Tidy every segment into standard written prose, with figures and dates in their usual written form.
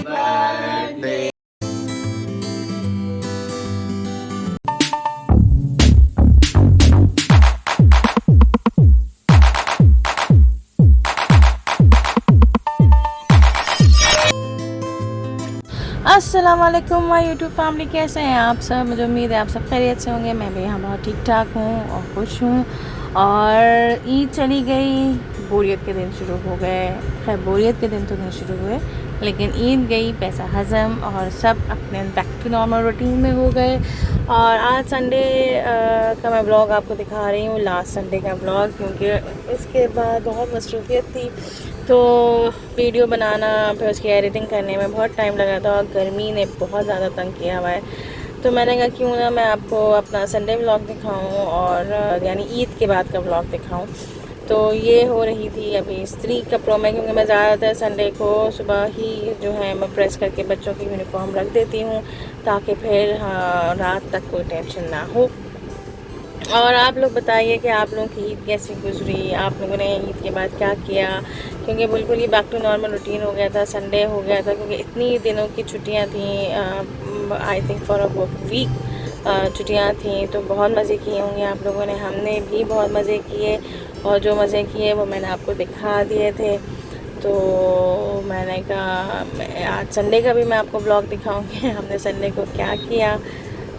birthday. अस्सलाम वालेकुम my YouTube family, कैसे हैं आप सब। मुझे उम्मीद है आप सब खैरियत से होंगे। मैं भी यहाँ बहुत ठीक ठाक हूँ और खुश हूँ। और ईद चली गई, बोरियत के दिन शुरू हो गए। खैर बोरियत के दिन तो नहीं शुरू हुए, लेकिन ईद गई, पैसा हज़म और सब अपने बैक टू नॉर्मल रूटीन में हो गए। और आज संडे का मैं ब्लॉग आपको दिखा रही हूँ, लास्ट संडे का ब्लॉग, क्योंकि इसके बाद बहुत मसरूफियत थी। तो वीडियो बनाना फिर उसकी एडिटिंग करने में बहुत टाइम लगा था और गर्मी ने बहुत ज़्यादा तंग किया हुआ है। तो मैंने कहा क्यों ना मैं आपको अपना संडे व्लॉग दिखाऊं और यानी ईद के बाद का व्लॉग दिखाऊं। तो ये हो रही थी अभी इस्त्री कपड़ों में, क्योंकि मैं ज़्यादातर संडे को सुबह ही जो है मैं प्रेस करके बच्चों की यूनिफॉर्म रख देती हूँ, ताकि फिर रात तक कोई टेंशन ना हो। और आप लोग बताइए कि आप लोगों की ईद कैसी गुजरी, आप लोगों ने ईद के बाद क्या किया। क्योंकि बिल्कुल ही बैक टू नॉर्मल रूटीन हो गया था, संडे हो गया था, क्योंकि इतनी दिनों की छुट्टियां थी। I think for a week छुट्टियां थी, तो बहुत मज़े किए होंगे आप लोगों ने। हमने भी बहुत मज़े किए और जो मज़े किए वो मैंने आपको दिखा दिए थे। तो मैंने कहा आज संडे का भी मैं आपको ब्लॉग दिखाऊंगी हमने संडे को क्या किया।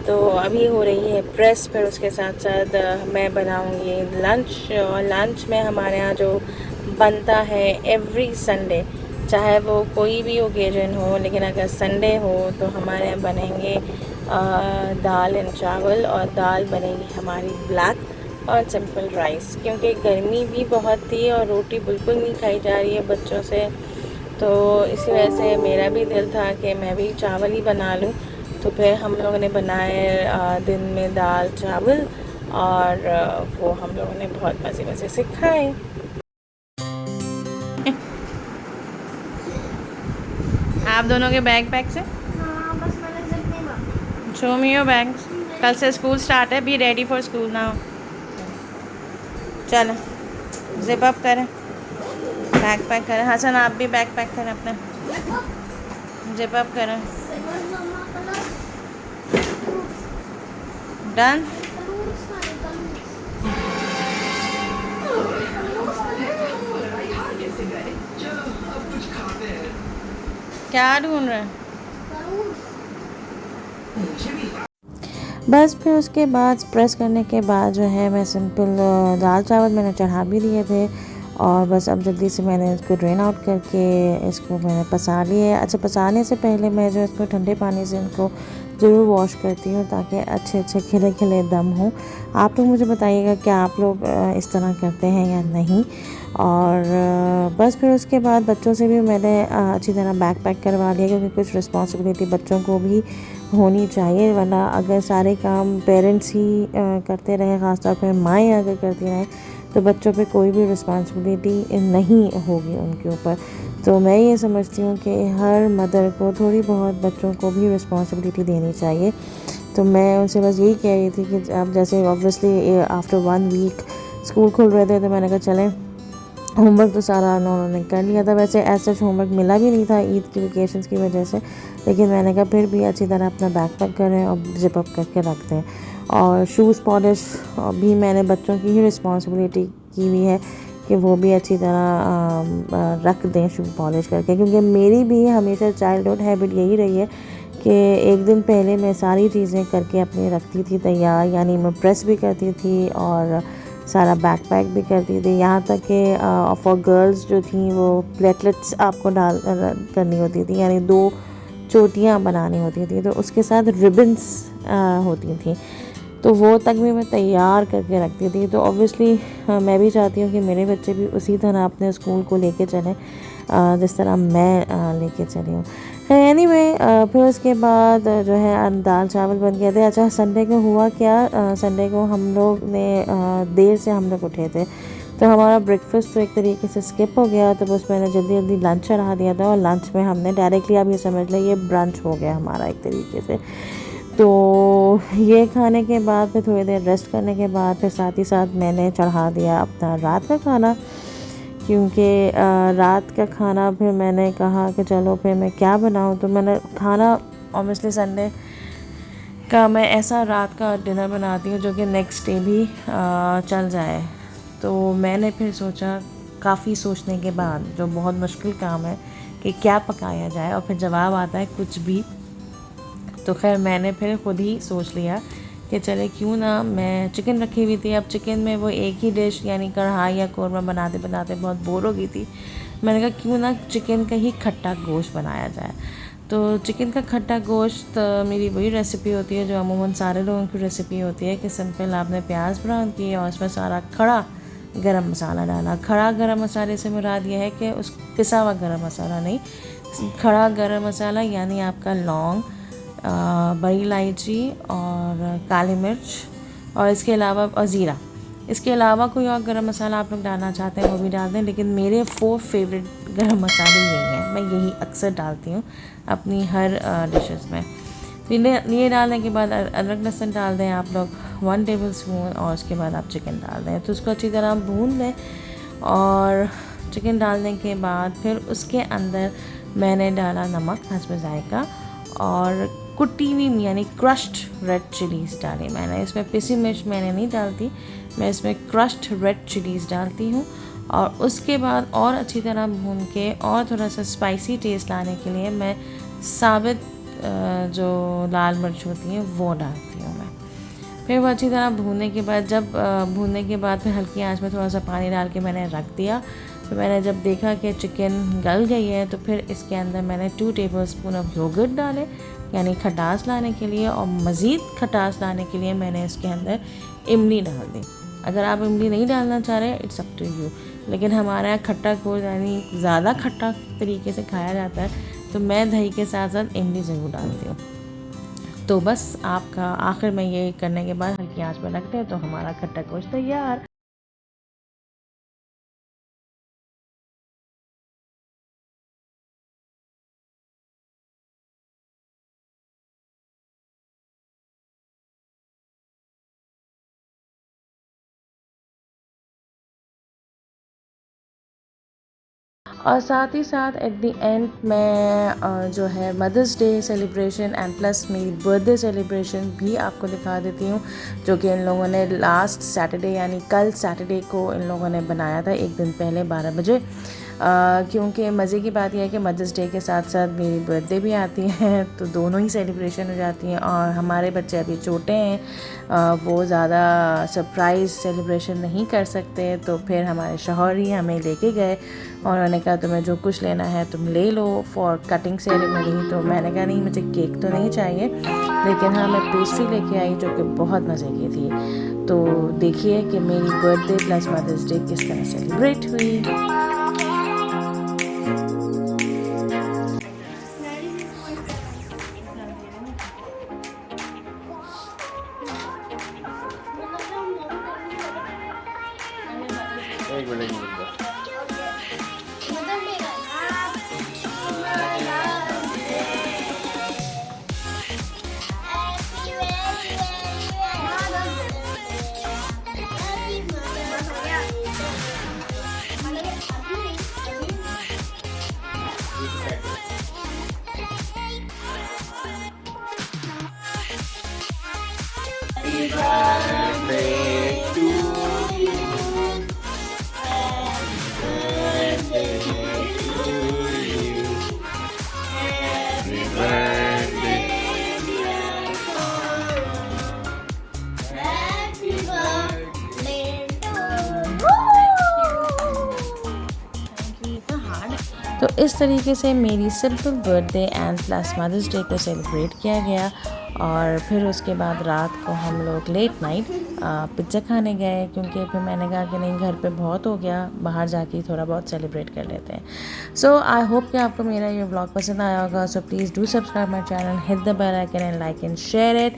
तो अभी हो रही है प्रेस, फिर उसके साथ साथ मैं बनाऊंगी लंच। और लंच में हमारे यहाँ जो बनता है एवरी संडे, चाहे वो कोई भी ओकेजन हो, लेकिन अगर संडे हो तो हमारे यहाँ बनेंगे दाल एंड चावल, और दाल बनेगी हमारी ब्लैक और सिंपल राइस, क्योंकि गर्मी भी बहुत थी और रोटी बिल्कुल नहीं खाई जा रही है बच्चों से। तो इसी वजह से मेरा भी दिल था कि मैं भी चावल ही बना लूँ। तो फिर हम लोगों ने बनाए दिन में दाल चावल, और वो हम लोगों ने बहुत मज़े से खाए। आप दोनों के बैग पैक से बस मैंने जिप नहीं बांधी। Show me your bags. कल से स्कूल स्टार्ट है, बी रेडी फॉर स्कूल ना। चलो जिप अप करें, बैग पैक करें। हसन आप भी बैग पैक करें अपना, जिप अप करें। डन। क्या ढूंढ रहे हैं? बस फिर उसके बाद प्रेस करने के बाद जो है मैं सिंपल दाल चावल मैंने चढ़ा भी दिए थे। और बस अब जल्दी से मैंने इसको ड्रेन आउट करके इसको मैंने पसा लिया। अच्छा, पसाने से पहले मैं जो इसको ठंडे पानी से इनको ज़रूर वॉश करती हूँ, ताकि अच्छे अच्छे खिले खिले दम हो। आप लोग मुझे बताइएगा क्या आप लोग इस तरह करते हैं या नहीं। और बस फिर उसके बाद बच्चों से भी मैंने अच्छी तरह बैग पैक करवा लिया, क्योंकि कुछ रिस्पॉन्सिबिलिटी बच्चों को भी होनी चाहिए, वरना अगर सारे काम पेरेंट्स ही करते रहे, ख़ासतौर पर माएँ अगर करती रहें, तो बच्चों पे कोई भी रिस्पॉन्सिबिलिटी नहीं होगी उनके ऊपर। तो मैं ये समझती हूँ कि हर मदर को थोड़ी बहुत बच्चों को भी रिस्पॉन्सिबिलिटी देनी चाहिए। तो मैं उनसे बस यही कह रही थी कि आप जैसे ऑब्वियसली आफ्टर 1 वीक स्कूल खुल रहे थे, तो मैंने कहा चलें, होमवर्क तो सारा उन्होंने कर लिया था। वैसे ऐसा होमवर्क मिला भी नहीं था ईद की वेकेशंस की वजह से, लेकिन मैंने कहा फिर भी अच्छी तरह अपना बैग पैक करें और जिप अप करके रख दें। और शूज़ पॉलिश भी मैंने बच्चों की ही रिस्पॉन्सिबिलिटी की हुई है कि वो भी अच्छी तरह रख दें शू पॉलिश करके, क्योंकि मेरी भी हमेशा चाइल्डहुड हैबिट यही रही है कि एक दिन पहले मैं सारी चीज़ें करके अपनी रखती थी तैयार, यानी मैं प्रेस भी करती थी और सारा बैक पैक भी करती थी। यहाँ तक कि फॉर गर्ल्स जो थी वो प्लेटलेट्स आपको डाल करनी होती थी, यानी 2 चोटियाँ बनानी होती थी, तो उसके साथ रिबन्स होती थी, तो वो तक भी मैं तैयार करके रखती थी। तो ऑब्वियसली मैं भी चाहती हूँ कि मेरे बच्चे भी उसी तरह अपने स्कूल को लेके चलें जिस तरह मैं लेके चली हूँ। एनीवे फिर उसके बाद जो है दाल चावल बन गए थे। अच्छा, संडे को हुआ क्या, संडे को हम लोग ने देर से हम लोग उठे थे, तो हमारा ब्रेकफास्ट तो एक तरीके से स्किप हो गया। तो बस मैंने जल्दी जल्दी लंच चढ़ा दिया था, और लंच में हमने डायरेक्टली, आप ये समझ लें, ये ब्रंच हो गया हमारा एक तरीके से। तो ये खाने के बाद फिर थोड़ी देर रेस्ट करने के बाद फिर साथ ही साथ मैंने चढ़ा दिया अपना रात का खाना, क्योंकि रात का खाना फिर मैंने कहा कि चलो फिर मैं क्या बनाऊँ, तो मैंने खाना ऑब्वियसली संडे का मैं ऐसा रात का डिनर बनाती हूँ जो कि नेक्स्ट डे भी चल जाए। तो मैंने फिर सोचा, काफ़ी सोचने के बाद, जो बहुत मुश्किल काम है कि क्या पकाया जाए, और फिर जवाब आता है कुछ भी। तो खैर मैंने फिर खुद ही सोच लिया कि चले क्यों ना, मैं चिकन रखी हुई थी। अब चिकन में वो एक ही डिश यानी कढ़ाई या कौरमा बनाते बनाते बहुत बोर हो गई थी। मैंने कहा क्यों ना चिकन का ही खट्टा गोश्त बनाया जाए। तो चिकन का खट्टा गोश्त मेरी वही रेसिपी होती है जो अमूमन सारे लोगों की रेसिपी होती है कि सिंपल आपने प्याज ब्राउन किए और उसमें सारा खड़ा गरम मसाला डाला। खड़ा गरम मसाले से मुराद ये है कि उस पिसा हुआ गरम मसाला नहीं, खड़ा गरम मसाला यानी आपका लौंग, बड़ी इलायची और काली मिर्च, और इसके अलावा और ज़ीरा। इसके अलावा कोई और गरम मसाला आप लोग डालना चाहते हैं वो भी डाल दें, लेकिन मेरे 4 फेवरेट गरम मसाले यही हैं। मैं यही अक्सर डालती हूँ अपनी हर डिशेस में। ये डालने के बाद अदरक लहसुन डाल दें आप लोग 1 टेबलस्पून, और उसके बाद आप चिकन डाल दें। तो उसको अच्छी तरह भून लें, और चिकन डालने के बाद फिर उसके अंदर मैंने डाला नमक हस्ब जायका, और कुटी हुई यानी क्रश्ड रेड चिलीज़ डाली मैंने। इसमें पिसी मिर्च मैंने नहीं डालती, मैं इसमें क्रश्ड रेड चिलीज़ डालती हूँ। और उसके बाद और अच्छी तरह भून के और थोड़ा सा स्पाइसी टेस्ट लाने के लिए मैं साबित जो लाल मिर्च होती हैं वो डालती हूँ मैं। फिर वो अच्छी तरह भूनने के बाद, जब भूनने के बाद फिर हल्की आंच में थोड़ा सा पानी डाल के मैंने रख दिया। फिर मैंने जब देखा कि चिकन गल गई है तो फिर इसके अंदर मैंने 2 टेबलस्पून ऑफ योगर्ट डाले यानी खटास लाने के लिए, और मज़ीद खटास लाने के लिए मैंने इसके अंदर इमली डाल दी। अगर आप इमली नहीं डालना चाह रहे इट्स अप टू यू, लेकिन हमारे यहाँ खट्टा गोश्त यानी ज़्यादा खट्टा तरीके से खाया जाता है, तो मैं दही के साथ साथ इमली ज़रूर डालती हूँ। तो बस आपका आखिर में ये करने के बाद हल्की आंच पर रखते हैं तो हमारा खट्टा गोश्त तैयार। और साथ ही साथ एट द एंड मैं जो है Mother's Day celebration and plus मेरी बर्थडे सेलिब्रेशन भी आपको दिखा देती हूँ, जो कि इन लोगों ने लास्ट सैटरडे यानी कल सैटरडे को इन लोगों ने बनाया था, एक दिन पहले 12 बजे। क्योंकि मज़े की बात यह है कि मदर्स डे के साथ साथ मेरी बर्थडे भी आती है, तो दोनों ही सेलिब्रेशन हो जाती हैं। और हमारे बच्चे अभी छोटे हैं, वो ज़्यादा सरप्राइज़ सेलिब्रेशन नहीं कर सकते, तो फिर हमारे शौहर ही हमें लेके गए और उन्होंने कहा तुम्हें जो कुछ लेना है तुम ले लो फॉर कटिंग सेरेमनी। तो मैंने कहा नहीं, मुझे केक तो नहीं चाहिए, लेकिन हाँ मैं पेस्ट्री लेके आई जो कि बहुत मज़े की थी। तो देखिए कि मेरी बर्थडे प्लस मदर्स डे किस तरह सेलिब्रेट हुई। एक मिनट तो इस तरीके से मेरी simple birthday and plus Mother's Day को सेलिब्रेट किया गया। और फिर उसके बाद रात को हम लोग लेट नाइट पिज़्ज़ा खाने गए, क्योंकि फिर मैंने कहा कि नहीं घर पे बहुत हो गया, बाहर जाके थोड़ा बहुत सेलिब्रेट कर लेते हैं। सो आई होप कि आपको मेरा ये व्लॉग पसंद आया होगा। So please do subscribe my channel, hit the bell icon and like and share it.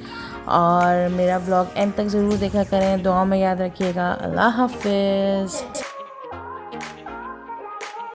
और मेरा व्लॉग एंड तक ज़रूर देखा करें। दुआ में याद रखिएगा। अल्लाह हाफिज़।